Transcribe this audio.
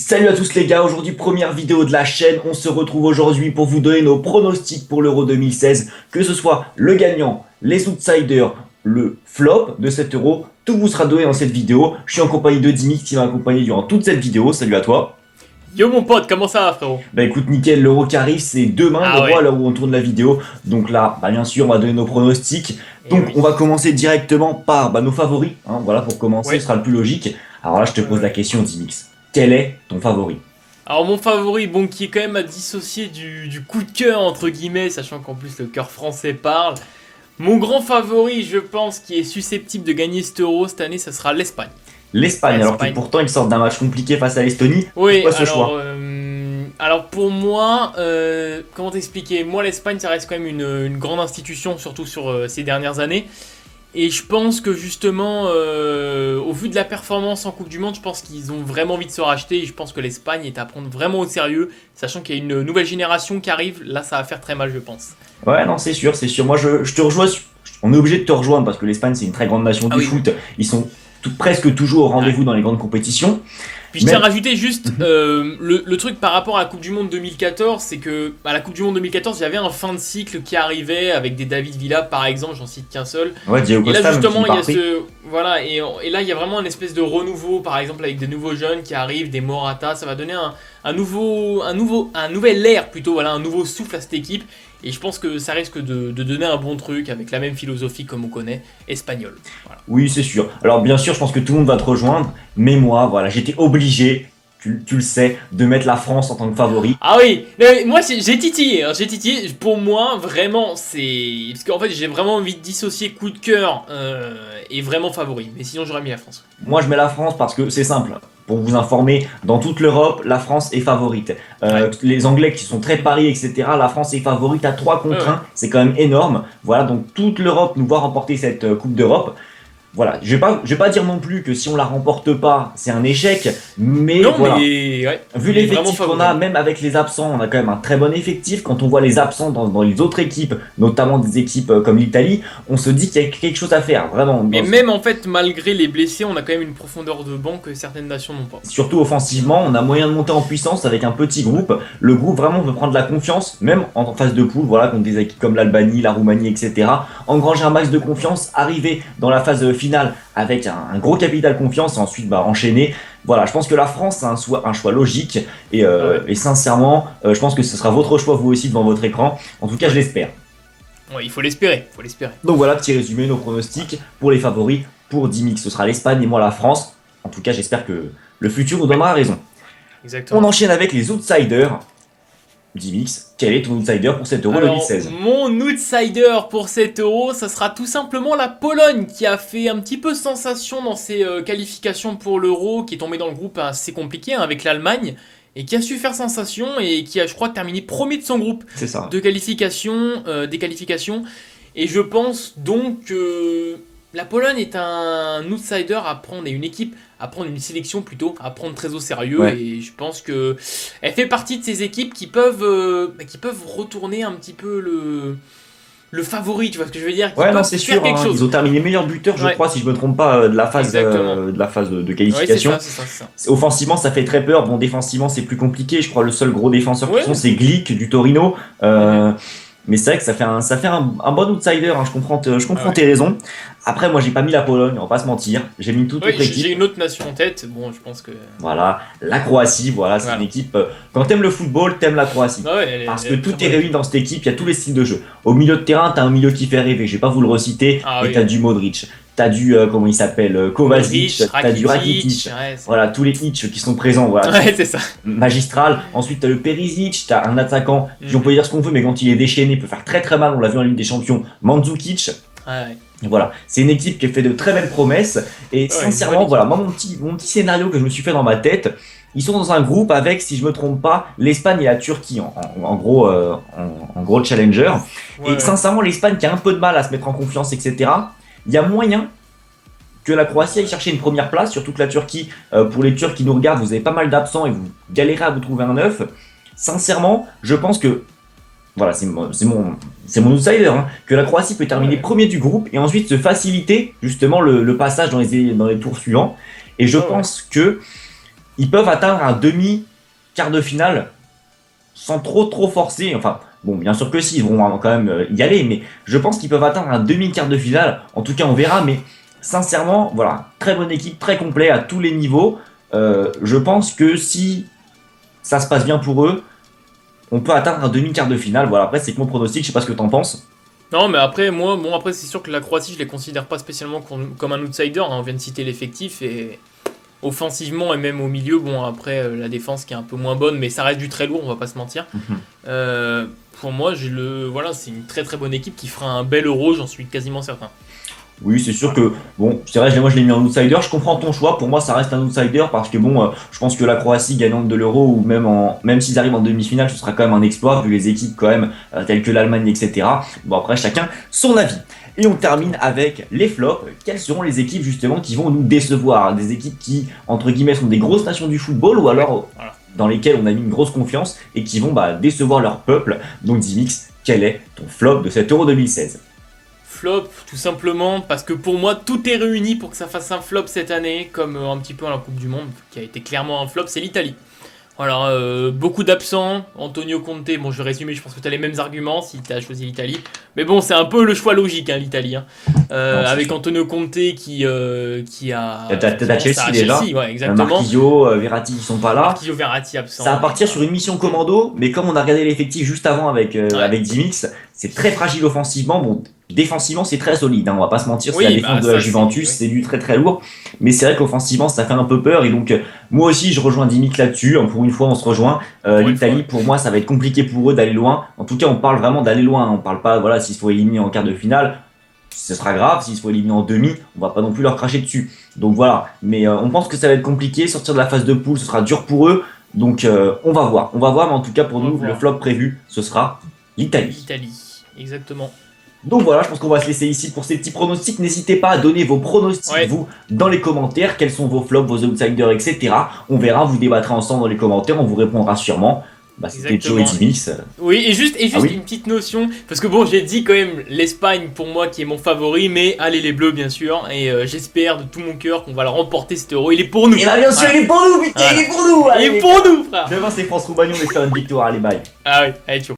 Salut à tous les gars, aujourd'hui première vidéo de la chaîne, on se retrouve aujourd'hui pour vous donner nos pronostics pour l'Euro 2016, que ce soit le gagnant, les outsiders, le flop de cet Euro, tout vous sera donné dans cette vidéo. Je suis en compagnie de Dimi qui m'a accompagné durant toute cette vidéo, salut à toi. Yo mon pote, comment ça va frérot? Bah écoute nickel, l'Euro qui arrive c'est demain, Ah je crois, ouais. à l'heure où on tourne la vidéo, donc là, bien sûr on va donner nos pronostics. Eh Donc oui. on va commencer directement par nos favoris, voilà pour commencer, Ouais. ce sera le plus logique. Alors là je te pose la question Dimix, quel est ton favori? Alors mon favori, bon, qui est quand même à dissocier du coup de cœur entre guillemets, sachant qu'en plus le cœur français parle. Mon grand favori, je pense, qui est susceptible de gagner cet Euro cette année, ça sera l'Espagne. L'Espagne, alors que L'Espagne. pourtant ils sortent d'un match compliqué face à l'Estonie. Oui, Pourquoi ce choix? alors pour moi, comment t'expliquer? Moi l'Espagne ça reste quand même une grande institution, surtout sur ces dernières années. Et je pense que justement, au vu de la performance en Coupe du Monde, je pense qu'ils ont vraiment envie de se racheter. Et je pense que l'Espagne est à prendre vraiment au sérieux, sachant qu'il y a une nouvelle génération qui arrive. Là, ça va faire très mal, je pense. Ouais, non, c'est sûr, c'est sûr. Moi je te rejoins, on est obligé de te rejoindre parce que l'Espagne c'est une très grande nation Ah du oui. foot. Ils sont presque toujours au rendez-vous dans les grandes compétitions. Puis je Mais- tiens à rajouter juste le truc par rapport à la Coupe du Monde 2014, c'est que à la Coupe du Monde 2014, il y avait un fin de cycle qui arrivait avec des David Villa par exemple, j'en cite qu'un seul. Ouais, Diego Et là Costa, même justement s'il il y a part pris. ce voilà et là il y a vraiment une espèce de renouveau par exemple avec des nouveaux jeunes qui arrivent, des Morata, ça va donner un nouvel air plutôt, voilà, un nouveau souffle à cette équipe et je pense que ça risque de donner un bon truc avec la même philosophie comme on connaît, espagnol. Voilà. Oui, c'est sûr. Alors bien sûr, je pense que tout le monde va te rejoindre, mais moi, voilà, j'étais obligé, tu le sais, de mettre la France en tant que favori. Ah oui, mais moi j'ai titillé, hein, j'ai titillé. Pour moi, vraiment, c'est. Parce qu'en fait, j'ai vraiment envie de dissocier coup de cœur et vraiment favori. Mais sinon, j'aurais mis la France. Moi, je mets la France parce que c'est simple. Pour vous informer, dans toute l'Europe, la France est favorite. Les Anglais qui sont très paris, etc., la France est favorite à 3 contre 1. Ouais. C'est quand même énorme. Voilà, donc toute l'Europe nous voit remporter cette Coupe d'Europe. Voilà, je vais pas dire non plus que si on la remporte pas, c'est un échec, mais Non, voilà. mais. Ouais, Vu il est vraiment l'effectif qu'on favori. a, même avec les absents, on a quand même un très bon effectif. Quand on voit les absents dans les autres équipes, notamment des équipes comme l'Italie, on se dit qu'il y a quelque chose à faire, vraiment. Mais même en fait, malgré les blessés, on a quand même une profondeur de banc que certaines nations n'ont pas. Surtout offensivement, on a moyen de monter en puissance avec un petit groupe. Le groupe vraiment veut prendre la confiance, même en phase de poule, voilà, contre des équipes comme l'Albanie, la Roumanie, etc. Engranger un max de confiance, arriver dans la phase finale avec un gros capital confiance et ensuite enchaîner. Voilà, je pense que la France c'est un choix logique et sincèrement, je pense que ce sera votre choix vous aussi devant votre écran. En tout cas, je l'espère. Ouais, il faut l'espérer, faut l'espérer. Donc voilà, petit résumé, nos pronostics pour les favoris. Pour Dimix, ce sera l'Espagne et moi la France. En tout cas, j'espère que le futur nous donnera raison. Exactement. On enchaîne avec les outsiders. Dimix, quel est ton outsider pour cet Euro Alors, 2016? mon outsider pour cet Euro, ça sera tout simplement la Pologne qui a fait un petit peu sensation dans ses qualifications pour l'Euro, qui est tombée dans le groupe assez compliqué hein, avec l'Allemagne, et qui a su faire sensation et qui a, je crois, terminé premier de son groupe C'est ça. de qualification, des qualifications. Et je pense donc que la Pologne est un outsider à prendre et une équipe à prendre, une sélection plutôt à prendre très au sérieux. Ouais. Et je pense que elle fait partie de ces équipes qui peuvent retourner un petit peu le favori, tu vois ce que je veux dire, qui Ouais, non, peuvent c'est faire sûr. quelque chose. Ils ont terminé meilleur buteur, je Ouais. crois, si je me trompe pas, de la phase, Exactement. de Ouais, c'est qualification. ça, c'est ça. Offensivement, ça fait très peur. Bon, défensivement, c'est plus compliqué. Je crois le seul gros défenseur Ouais. qu'ils ont, c'est Glick du Torino. Mais c'est vrai que ça fait un bon outsider. Hein. Je comprends Ouais. tes raisons. Après, moi, j'ai pas mis la Pologne. On va pas se mentir. J'ai mis toute Oui, autre équipe. j'ai une autre nation en tête. Bon, je pense que. Voilà, la Croatie. Voilà, c'est Voilà. une équipe. Quand t'aimes le football, t'aimes la Croatie. Ah ouais, Parce elle que est tout très est bonne. réuni dans cette équipe, il y a tous les styles de jeu. Au milieu de terrain, t'as un milieu qui fait rêver, je vais pas vous le reciter, Ah mais oui. t'as du Modric, t'as du, comment il s'appelle, Kovacic, Modric, t'as du Rakitic, ouais, c'est- voilà, tous les hitch qui sont présents, voilà, Ouais, c'est ça. magistral. Ensuite, t'as le Perisic, t'as un attaquant, qui on Mhm. peut dire ce qu'on veut, mais quand il est déchaîné, peut faire très très mal, on l'a vu en Ligue des Champions, Mandzukic. Ouais. Et voilà, c'est une équipe qui fait de très belles promesses, et sincèrement, bonne voilà, moi mon petit scénario que je me suis fait dans ma tête, ils sont dans un groupe avec, si je me trompe pas, l'Espagne et la Turquie en gros challenger. Ouais, Et sincèrement, l'Espagne qui a un peu de mal à se mettre en confiance, etc., il y a moyen que la Croatie aille chercher une première place, surtout que la Turquie, pour les Turcs qui nous regardent, vous avez pas mal d'absents et vous galérez à vous trouver un neuf. Sincèrement, je pense que, voilà, c'est mon outsider, hein, que la Croatie peut terminer Ouais. premier du groupe et ensuite se faciliter justement le passage dans les tours suivants. Et je Ouais, pense que ils peuvent atteindre un demi-quart de finale sans trop forcer. Enfin, bon, bien sûr que si, ils vont quand même y aller, mais je pense qu'ils peuvent atteindre un demi-quart de finale. En tout cas, on verra, mais sincèrement, voilà, très bonne équipe, très complet à tous les niveaux. Je pense que si ça se passe bien pour eux, on peut atteindre un demi-quart de finale. Voilà, après, c'est que mon pronostic, je sais pas ce que t'en penses. Non, mais après, moi, bon, après, c'est sûr que la Croatie, je les considère pas spécialement comme un outsider, hein. On vient de citer l'effectif et offensivement et même au milieu, bon, après, la défense qui est un peu moins bonne, mais ça reste du très lourd, on va pas se mentir. Pour moi, voilà, c'est une très très bonne équipe qui fera un bel euro, j'en suis quasiment certain. Oui, c'est sûr que, bon, c'est vrai, moi je l'ai mis en outsider. Je comprends ton choix. Pour moi, ça reste un outsider parce que, bon, je pense que la Croatie gagnante de l'Euro ou même s'ils arrivent en demi-finale, ce sera quand même un exploit vu les équipes, quand même, telles que l'Allemagne, etc. Bon, après, chacun son avis. Et on termine avec les flops. Quelles seront les équipes, justement, qui vont nous décevoir? Des équipes qui, entre guillemets, sont des grosses nations du football ou alors Voilà. dans lesquelles on a mis une grosse confiance et qui vont décevoir leur peuple. Donc, Dimix, quel est ton flop de cet Euro 2016? Flop, tout simplement, parce que pour moi, tout est réuni pour que ça fasse un flop cette année, comme un petit peu à la Coupe du Monde, qui a été clairement un flop, c'est l'Italie. Voilà, beaucoup d'absents, Antonio Conte, bon je vais résumer, je pense que tu as les mêmes arguments si tu as choisi l'Italie. Mais bon, c'est un peu le choix logique, hein, l'Italie. Hein. Avec Antonio Conte qui a... T'as Chelsea déjà, ouais, exactement. Marquinhos, Verratti qui sont pas là. Marquinhos, Verratti absent. Ça va partir sur une mission commando, mais comme on a regardé l'effectif juste avant avec Dimix, c'est très fragile offensivement. Bon, défensivement, c'est très solide, hein, on va pas se mentir, c'est la défense de la Juventus, c'est du très lourd. Mais c'est vrai qu'offensivement, ça fait un peu peur. Et donc, moi aussi, je rejoins Dimix là-dessus. Pour une fois, on se rejoint. L'Italie, pour moi, ça va être compliqué pour eux d'aller loin. En tout cas, on parle vraiment d'aller loin. On parle pas, voilà, s'il faut éliminer en quart de finale, ce sera grave. S'il faut éliminer en demi, on va pas non plus leur cracher dessus. Donc voilà. Mais on pense que ça va être compliqué. Sortir de la phase de poule, ce sera dur pour eux. Donc on va voir. On va voir, mais en tout cas, pour nous, le flop prévu, ce sera l'Italie. L'Italie, exactement. Donc voilà, je pense qu'on va se laisser ici pour ces petits pronostics. N'hésitez pas à donner vos pronostics, vous, dans les commentaires. Quels sont vos flops, vos outsiders, etc. On verra, vous débattrez ensemble dans les commentaires, on vous répondra sûrement. C'était Joe et Dimix. Oui, et juste une petite notion, parce que bon, j'ai dit quand même l'Espagne pour moi qui est mon favori, mais allez les Bleus bien sûr, et j'espère de tout mon cœur qu'on va le remporter cet euro. Il est pour nous. Et bien sûr, il est pour nous, putain, il est pour nous. Il est pour nous, frère. Demain c'est France-Roumanie, on espère une victoire. Allez, bye. Ah oui, allez, ciao.